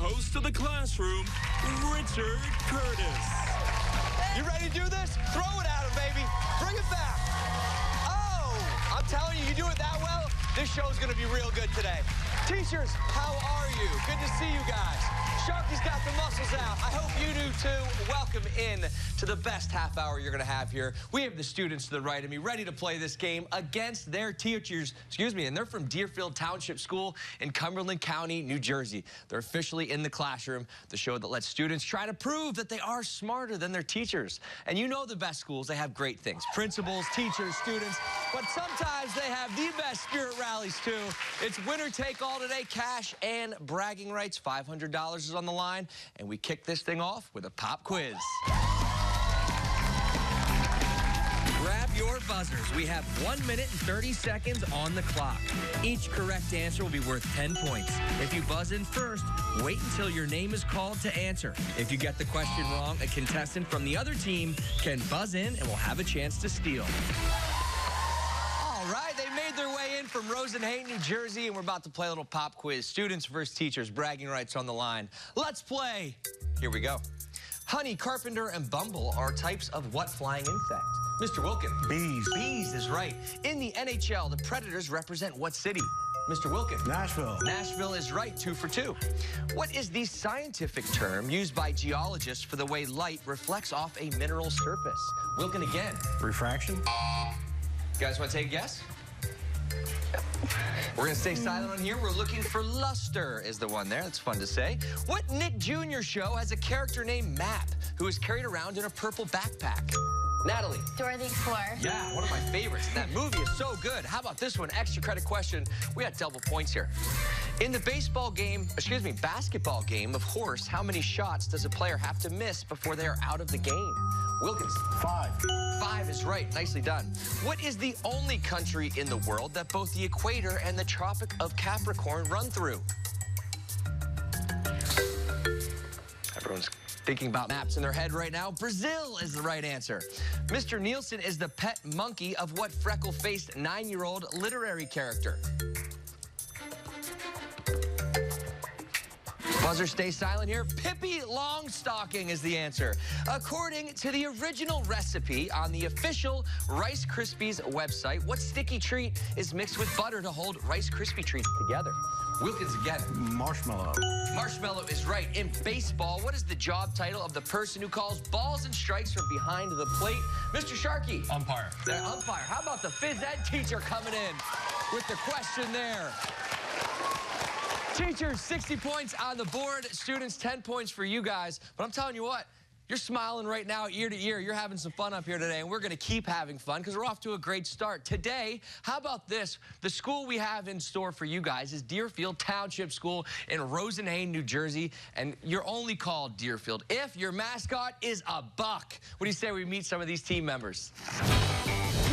host of the classroom, Richard Curtis. You ready to do this? Throw it at him, baby. Bring it back. Oh, I'm telling you, you do it that well, this show's going to be real good today. Teachers, how are you? Good to see you guys. Sharky's got the muscles out. I hope you do too. Welcome in to the best half hour you're going to have here. We have the students to the right of me ready to play this game against their teachers, and they're from Deerfield Township School in Cumberland County, New Jersey. They're officially in the classroom, the show that lets students try to prove that they are smarter than their teachers. And you know the best schools, they have great things. Principals, teachers, students, but sometimes they have the best spirit rallies too. It's winner take all today, cash and bragging rights. $500 is on the line, and we kick this thing off with a pop quiz. Grab your buzzers. We have 1 minute and 30 seconds on the clock. Each correct answer will be worth 10 points. If you buzz in first, wait until your name is called to answer. If you get the question wrong, a contestant from the other team can buzz in and will have a chance to steal. All right, they made their way in from Rosenhain, New Jersey, and we're about to play a little pop quiz. Students versus teachers, bragging rights on the line. Let's play. Here we go. Honey, carpenter, and bumble are types of what flying insect? Mr. Wilkin. Bees. Bees is right. In the NHL, the Predators represent what city? Mr. Wilkin. Nashville. Nashville is right, 2 for 2. What is the scientific term used by geologists for the way light reflects off a mineral surface? Wilkin again. Refraction. You guys want to take a guess? We're going to stay silent on here. We're looking for luster is the one there. That's fun to say. What Nick Jr. show has a character named Map who is carried around in a purple backpack? Natalie. Dora the Explorer. Yeah, one of my favorites. That movie is so good. How about this one? Extra credit question. We got double points here. In the basketball game of horse, how many shots does a player have to miss before they are out of the game? Wilkins. 5. 5 is right. Nicely done. What is the only country in the world that both the equator and the Tropic of Capricorn run through? Everyone's thinking about maps in their head right now. Brazil is the right answer. Mr. Nielsen is the pet monkey of what freckle-faced 9-year-old literary character? Buzzer, stay silent here. Pippi Longstocking is the answer. According to the original recipe on the official Rice Krispies website, what sticky treat is mixed with butter to hold Rice Krispie treats together? Wilkins again. Marshmallow. Marshmallow is right. In baseball, what is the job title of the person who calls balls and strikes from behind the plate? Mr. Sharkey. Umpire. The umpire. How about the phys ed teacher coming in with the question there? Teachers, 60 points on the board. Students, 10 points for you guys. But I'm telling you what, you're smiling right now ear to ear. You're having some fun up here today, and we're going to keep having fun because we're off to a great start. Today, how about this? The school we have in store for you guys is Deerfield Township School in Rosenhain, New Jersey, and you're only called Deerfield if your mascot is a buck. What do you say we meet some of these team members?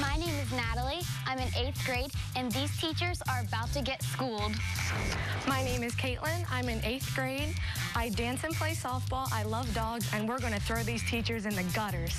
My name is Natalie. I'm in 8th grade, and these teachers are about to get schooled. My name is Caitlin. I'm in 8th grade. I dance and play softball. I love dogs, and we're going to throw these teachers in the gutters.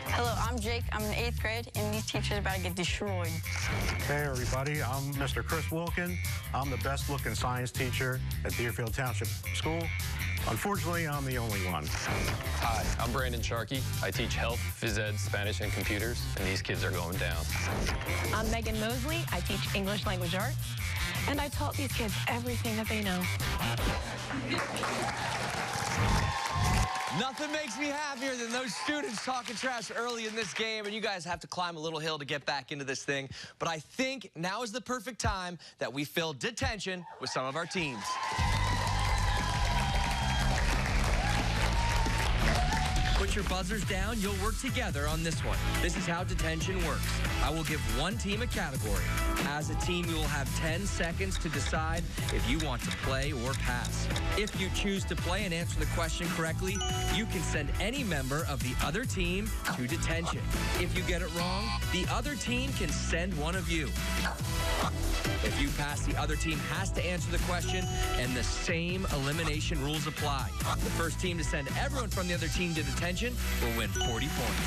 Hello, I'm Jake. I'm in 8th grade, and these teachers are about to get destroyed. Hey, everybody. I'm Mr. Chris Wilkin. I'm the best-looking science teacher at Deerfield Township School. Unfortunately, I'm the only one. Hi, I'm Brandon Sharkey. I teach health, phys ed, Spanish, and computers, and these kids are going down. I'm Megan Mosley. I teach English language arts, and I taught these kids everything that they know. Nothing makes me happier than those students talking trash early in this game, and you guys have to climb a little hill to get back into this thing. But I think now is the perfect time that we fill detention with some of our teams. Put your buzzers down. You'll work together on this one. This is how detention works. I will give one team a category. As a team, you will have 10 seconds to decide if you want to play or pass. If you choose to play and answer the question correctly, you can send any member of the other team to detention. If you get it wrong, the other team can send one of you. If you pass, the other team has to answer the question, and the same elimination rules apply. The first team to send everyone from the other team to detention will win 40 points.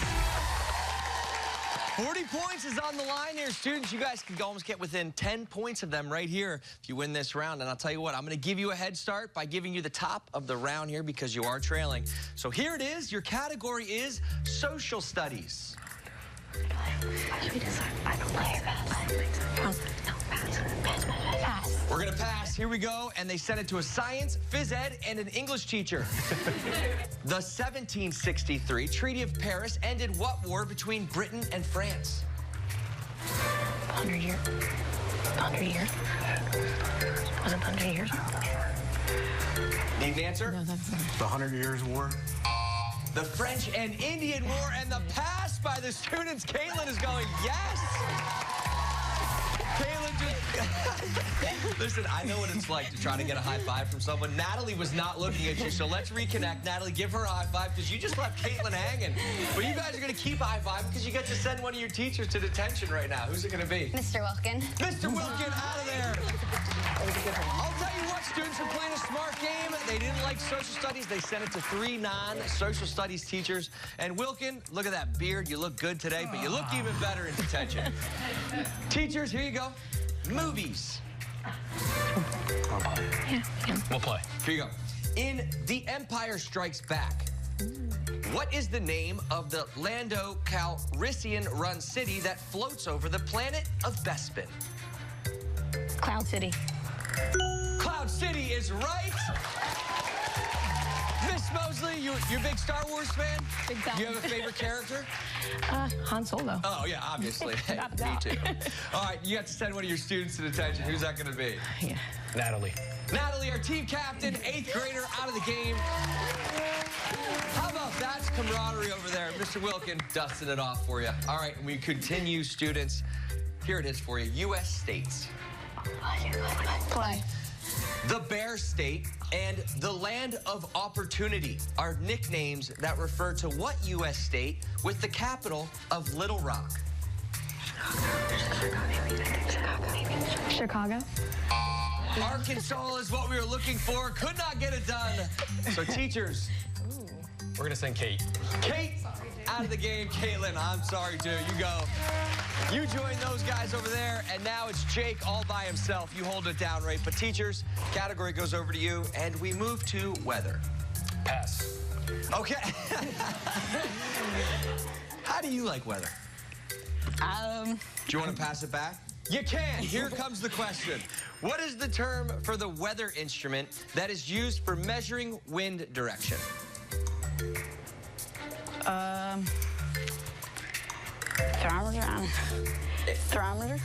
40 points is on the line here, students. You guys can almost get within 10 points of them right here if you win this round. And I'll tell you what, I'm going to give you a head start by giving you the top of the round here because you are trailing. So here it is. Your category is social studies. We're going to pass. Here we go. And they sent it to a science, phys ed, and an English teacher. The 1763 Treaty of Paris ended what war between Britain and France? 100 years. 100 years. Was it 100 years? Need an answer? No, that's The 100 Years' War. The French and Indian War, and the pass by the students. Caitlin is going, yes! Caitlin just... Listen, I know what it's like to try to get a high five from someone. Natalie was not looking at you, so let's reconnect. Natalie, give her a high five because you just left Caitlin hanging. But you guys are going to keep a high five because you get to send one of your teachers to detention right now. Who's it going to be? Mr. Wilkin. Mr. Wilkin, out of there. I'll tell you what, students are playing a smart game. They didn't like social studies. They sent it to 3 non-social studies teachers. And Wilkin, look at that beard. You look good today, but you look even better in detention. Teachers, here you go. Movies. We'll play. Here you go. In The Empire Strikes Back, what is the name of the Lando Calrissian-run city that floats over the planet of Bespin? Cloud City. Cloud City is right. Miss Mosley, you're a big Star Wars fan? Big time. You have a favorite character? Han Solo. Oh, yeah, obviously. Me too. All right, you have to send one of your students to detention. Who's that going to be? Yeah. Natalie. Natalie, our team captain, 8th grader, out of the game. How about that camaraderie over there? Mr. Wilkin dusting it off for you. All right, we continue, students. Here it is for you. U.S. states. Play. The Bear State and the Land of Opportunity are nicknames that refer to what U.S. state with the capital of Little Rock? Chicago. Arkansas is what we were looking for. Could not get it done. So teachers. We're going to send Kate. Kate, out of the game. Caitlin, I'm sorry, too. You go. You join those guys over there, and now it's Jake all by himself. You hold it down, right? But teachers, category goes over to you, and we move to weather. Pass. Okay. How do you like weather? Do you want to pass it back? You can. Here comes the question. What is the term for the weather instrument that is used for measuring wind direction? Thermometer. Thermometer.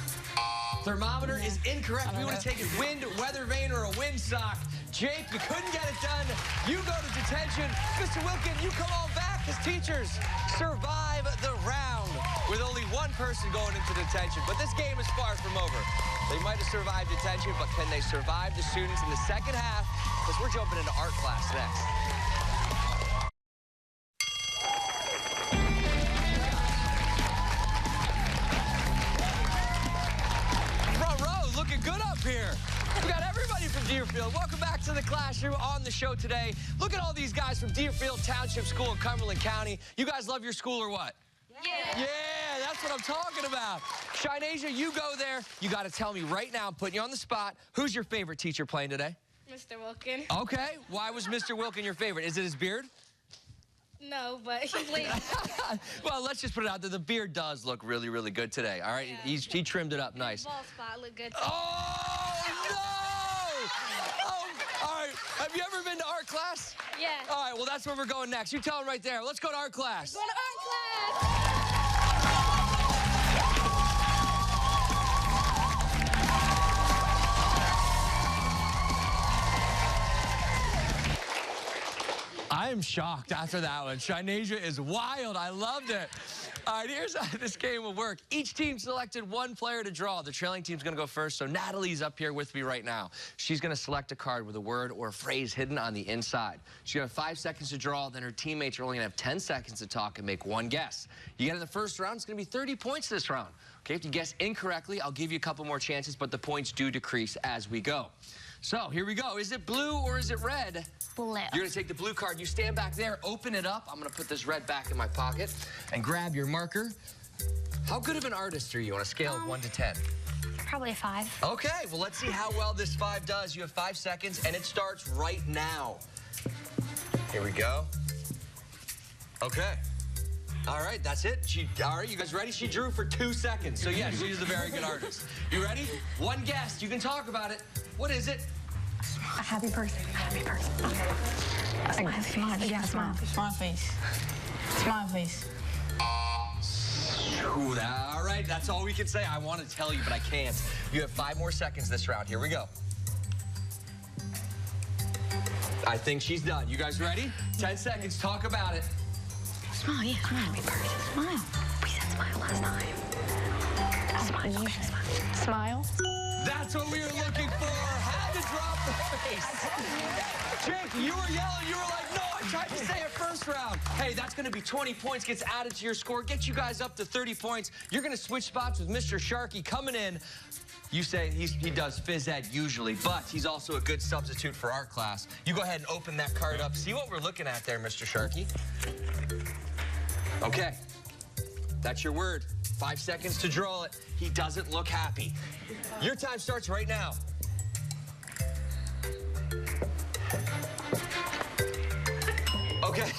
Thermometer is incorrect. We want to take it wind, weather vane, or a windsock. Jake, you couldn't get it done. You go to detention. Mr. Wilkin, you come on back as teachers survive the round with only one person going into detention. But this game is far from over. They might have survived detention, but can they survive the students in the second half? Because we're jumping into art class next. Looking good up here. We got everybody from Deerfield. Welcome back to the classroom. On the show today, look at all these guys from Deerfield Township School in Cumberland County. You guys love your school or what? Yeah. Yeah, that's what I'm talking about. Shinasia, you go there. You got to tell me right now, I'm putting you on the spot. Who's your favorite teacher playing today? Mr. Wilkin. Okay. Why was Mr. Wilkin your favorite? Is it his beard? No, but he's late. Well, let's just put it out there. The beard does look really, really good today. All right, yeah. He trimmed it up nice. Ball spot look good. Oh no! Oh, all right. Have you ever been to art class? Yeah. All right. Well, that's where we're going next. You tell them right there. Let's go to art class. Go to art class. I am shocked after that one. Shinasia is wild. I loved it. All right, here's how this game will work. Each team selected one player to draw. The trailing team's going to go first, so Natalie's up here with me right now. She's going to select a card with a word or a phrase hidden on the inside. She's going to have 5 seconds to draw, then her teammates are only going to have 10 seconds to talk and make one guess. You get in the first round, it's going to be 30 points this round. Okay, if you guess incorrectly, I'll give you a couple more chances, but the points do decrease as we go. So, here we go. Is it blue or is it red? Blue. You're going to take the blue card. You stand back there, open it up. I'm going to put this red back in my pocket and grab your marker. How good of an artist are you on a scale of 1 to 10? Probably a 5. Okay, well, let's see how well this 5 does. You have 5 seconds, and it starts right now. Here we go. Okay. All right, that's it. All right, you guys ready? She drew for 2 seconds. So, yeah, she's a very good artist. You ready? One guess. You can talk about it. What is it? A happy person. A happy person. A smile. Smile. Yeah, smile. Smile face. Smile face. Ooh, all right, that's all we can say. I want to tell you, but I can't. You have 5 more seconds this round. Here we go. I think she's done. You guys ready? 10 seconds. Talk about it. Smile, yeah. Smile. Happy person. Smile. We said smile last time. Smile. Okay, smile. Smile. That's what we were looking for. Had to drop the face. Jake, you were yelling. You were like, no, I tried to say it first round. Hey, that's going to be 20 points, gets added to your score, gets you guys up to 30 points. You're going to switch spots with Mr. Sharkey coming in. You say he does phys ed usually, but he's also a good substitute for our class. You go ahead and open that card up. See what we're looking at there, Mr. Sharkey. Okay, that's your word. 5 seconds to draw it. He doesn't look happy. Your time starts right now. Okay.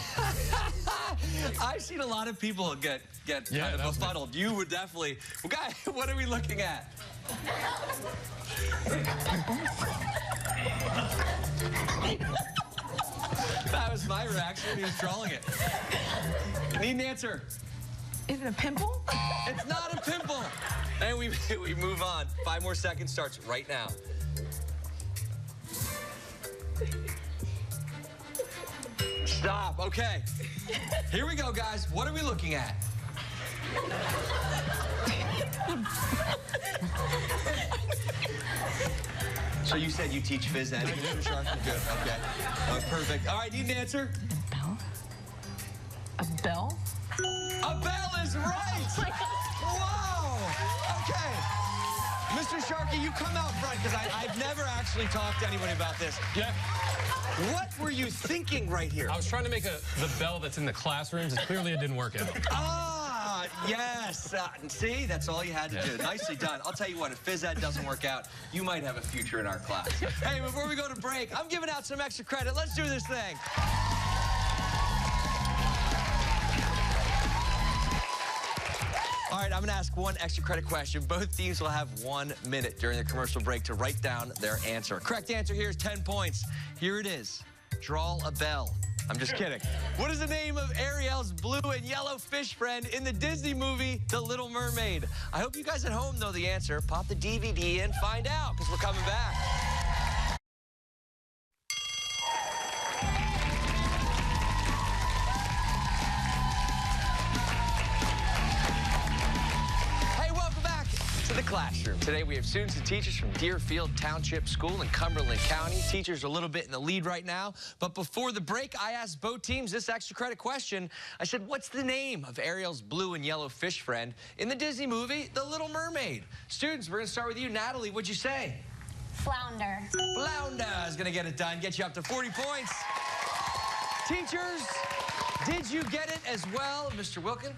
I've seen a lot of people get kind of befuddled. You would definitely. Well, guys, what are we looking at? That was my reaction when he was drawing it. Need an answer. Is it a pimple? It's not a pimple. And we move on. 5 more seconds starts right now. Stop. Okay. Here we go, guys. What are we looking at? So you said you teach phys ed. Good. Okay. Perfect. All right, need an answer? Bell? A bell? A bell is right! Wow! Okay. Mr. Sharkey, you come out front, because I've never actually talked to anybody about this. Yeah. What were you thinking right here? I was trying to make the bell that's in the classrooms. Clearly, it didn't work out. Ah, yes. See, that's all you had to do. Nicely done. I'll tell you what, if phys ed doesn't work out, you might have a future in our class. Hey, before we go to break, I'm giving out some extra credit. Let's do this thing. All right, I'm going to ask one extra credit question. Both teams will have 1 minute during the commercial break to write down their answer. Correct answer here is 10 points. Here it is. Draw a bell. I'm just kidding. What is the name of Ariel's blue and yellow fish friend in the Disney movie, The Little Mermaid? I hope you guys at home know the answer. Pop the DVD in, find out, because we're coming back. The classroom. Today we have students and teachers from Deerfield Township School in Cumberland County. Teachers are a little bit in the lead right now, but before the break, I asked both teams this extra credit question. I said, what's the name of Ariel's blue and yellow fish friend in the Disney movie, The Little Mermaid? Students, we're going to start with you. Natalie, what'd you say? Flounder. Flounder is going to get it done, get you up to 40 points. Teachers, did you get it as well, Mr. Wilkin?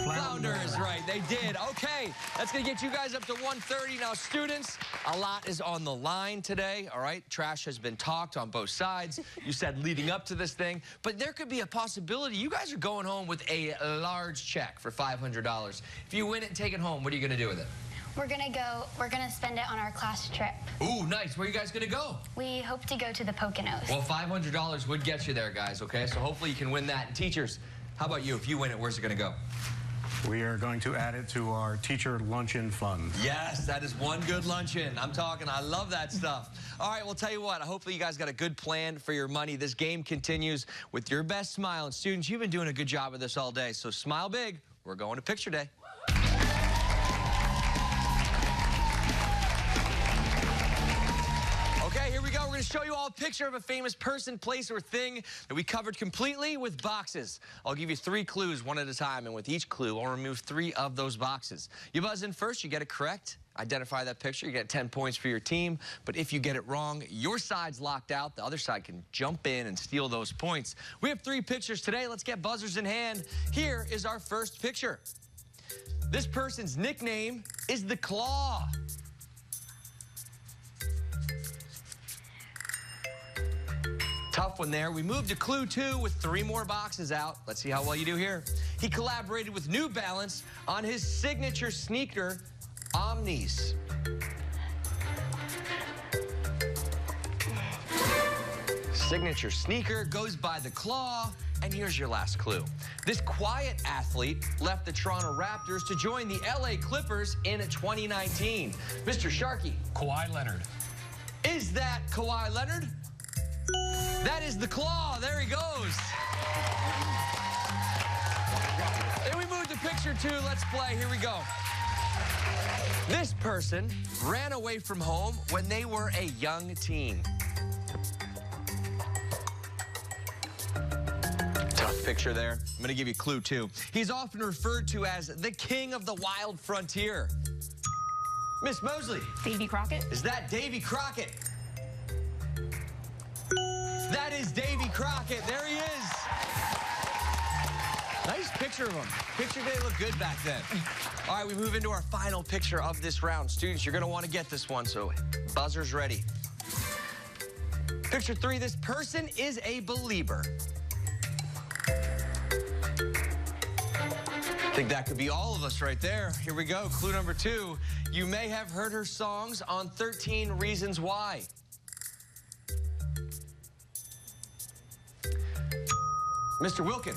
Flounder is right. They did. Okay, that's going to get you guys up to 130. Now, students, a lot is on the line today, all right? Trash has been talked on both sides. You said leading up to this thing. But there could be a possibility. You guys are going home with a large check for $500. If you win it and take it home, what are you going to do with it? We're gonna spend it on our class trip. Ooh, nice. Where are you guys going to go? We hope to go to the Poconos. Well, $500 would get you there, guys, okay? So hopefully you can win that. And teachers, how about you? If you win it, where's it going to go? We are going to add it to our teacher luncheon fund. Yes, that is one good luncheon. I'm talking, I love that stuff. All right, well, tell you what, hopefully you guys got a good plan for your money. This game continues with your best smile. And students, you've been doing a good job of this all day, so smile big. We're going to picture day. Okay, here we go. We're going to show you all a picture of a famous person, place, or thing that we covered completely with boxes. I'll give you 3 clues one at a time, and with each clue, I'll remove 3 of those boxes. You buzz in first, you get it correct. Identify that picture, you get 10 points for your team. But if you get it wrong, your side's locked out. The other side can jump in and steal those points. We have 3 pictures today. Let's get buzzers in hand. Here is our first picture. This person's nickname is the Claw. Tough one there. We moved to clue 2 with 3 more boxes out. Let's see how well you do here. He collaborated with New Balance on his signature sneaker, Omnis. Signature sneaker goes by the Claw. And here's your last clue. This quiet athlete left the Toronto Raptors to join the LA Clippers in 2019. Mr. Sharkey. Kawhi Leonard. Is that Kawhi Leonard? That is the Claw. There he goes. And we moved to picture 2. Let's play. Here we go. This person ran away from home when they were a young teen. Tough picture there. I'm going to give you clue 2. He's often referred to as the king of the wild frontier. Miss Mosley. Davy Crockett. Is that Davy Crockett? That is Davy Crockett. There he is. Nice picture of him. Picture they look good back then. All right, we move into our final picture of this round. Students, you're going to want to get this one, so buzzer's ready. Picture 3, this person is a believer. I think that could be all of us right there. Here we go. Clue number 2. You may have heard her songs on 13 Reasons Why. Mr. Wilkin.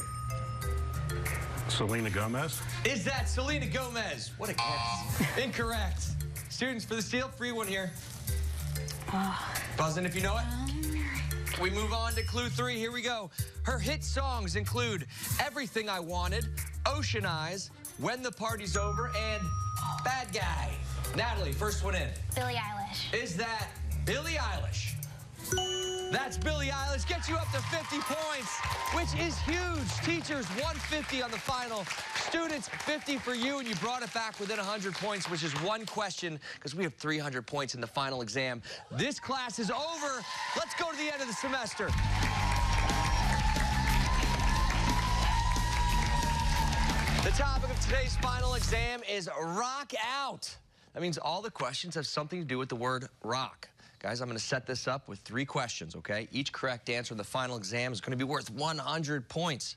Selena Gomez. Is that Selena Gomez? What a guess. Incorrect. Students, for the steal, free one here. Buzzing if you know it. We move on to clue 3. Here we go. Her hit songs include Everything I Wanted, Ocean Eyes, When the Party's Over, and Bad Guy. Natalie, first one in. Billie Eilish. Is that Billie Eilish? That's Billie Eilish. Gets you up to 50 points, which is huge. Teachers, 150 on the final. Students, 50 for you, and you brought it back within 100 points, which is 1 question, because we have 300 points in the final exam. This class is over. Let's go to the end of the semester. The topic of today's final exam is rock out. That means all the questions have something to do with the word rock. Guys, I'm going to set this up with 3 questions, okay? Each correct answer in the final exam is going to be worth 100 points.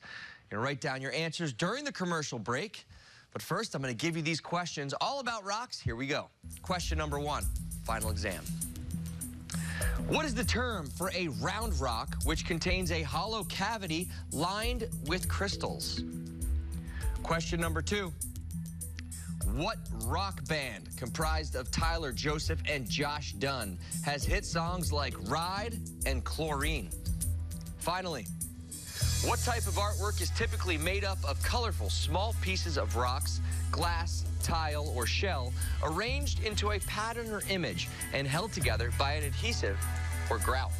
You're going to write down your answers during the commercial break. But first, I'm going to give you these questions all about rocks. Here we go. Question number 1, final exam. What is the term for a round rock which contains a hollow cavity lined with crystals? Question number 2. What rock band comprised of Tyler Joseph and Josh Dunn has hit songs like Ride and Chlorine? Finally, what type of artwork is typically made up of colorful small pieces of rocks, glass, tile, or shell arranged into a pattern or image and held together by an adhesive or grout?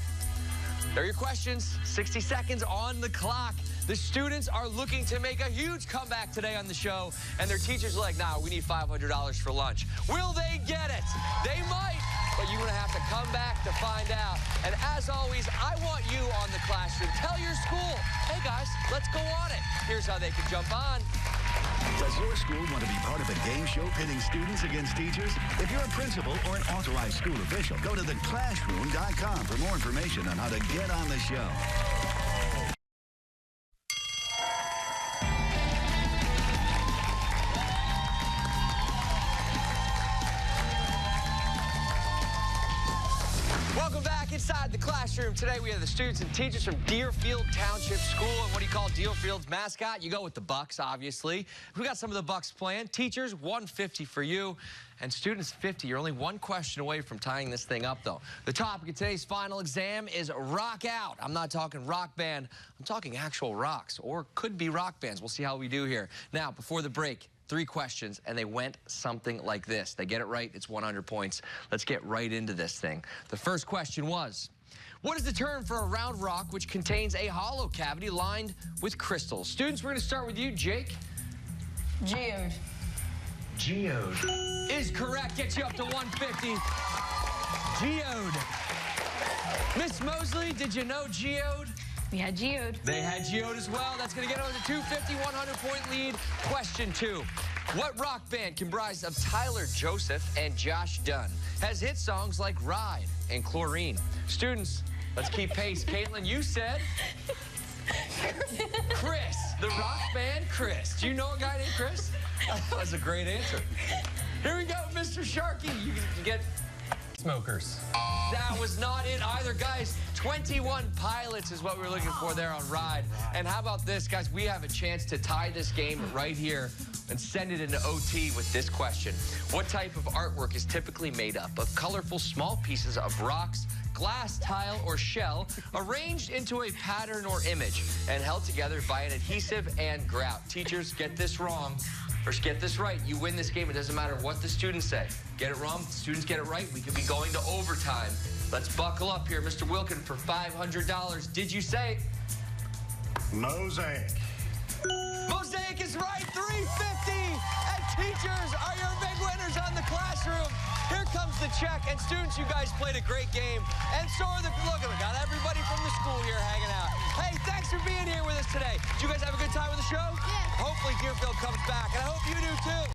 There are your questions. 60 seconds on the clock. The students are looking to make a huge comeback today on the show, and their teachers are like, nah, we need $500 for lunch. Will they get it? They might, but you're going to have to come back to find out. And as always, I want you on the classroom. Tell your school, hey guys, let's go on it. Here's how they can jump on. Does your school want to be part of a game show pitting students against teachers? If you're a principal or an authorized school official, go to theclassroom.com for more information on how to get on the show. Welcome back inside the classroom. Today we have the students and teachers from Deerfield Township School. And what do you call Deerfield's mascot? You go with the Bucks, obviously. We got some of the Bucks playing. Teachers, 150 for you. And students, 50. You're only 1 question away from tying this thing up, though. The topic of today's final exam is rock out. I'm not talking rock band. I'm talking actual rocks, or could be rock bands. We'll see how we do here. Now, before the break, 3 questions, and they went something like this. They get it right, it's 100 points. Let's get right into this thing. The first question was, what is the term for a round rock which contains a hollow cavity lined with crystals? Students, we're going to start with you, Jake. Geode. Geode is correct. Gets you up to 150. Geode. Miss Mosley, did you know geode? We had geode. They had geode as well. That's going to get on the 250, 100-point lead. Question 2. What rock band comprised of Tyler Joseph and Josh Dunn has hit songs like Ride and Chlorine? Students, let's keep pace. Caitlin, you said... Chris, the rock band Chris. Do you know a guy named Chris? That was a great answer. Here we go, Mr. Sharkey. You get... Smokers. That was not it either, guys. 21 Pilots is what we were looking for there on Ride. And how about this, guys? We have a chance to tie this game right here and send it into OT with this question. What type of artwork is typically made up of colorful small pieces of rocks, glass, tile, or shell arranged into a pattern or image and held together by an adhesive and grout? Teachers, get this wrong. Or get this right. You win this game. It doesn't matter what the students say. Get it wrong, the students get it right. We could be going to overtime. Let's buckle up here, Mr. Wilkin, for $500. Did you say? Mosaic. Mosaic is right, $350. And teachers are your big winners on the classroom. Here comes the check. And students, you guys played a great game. And so are look, we got everybody from the school here hanging out. Hey, thanks for being here with us today. Did you guys have a good time with the show? Yeah. Hopefully Deerfield comes back, and I hope you do too.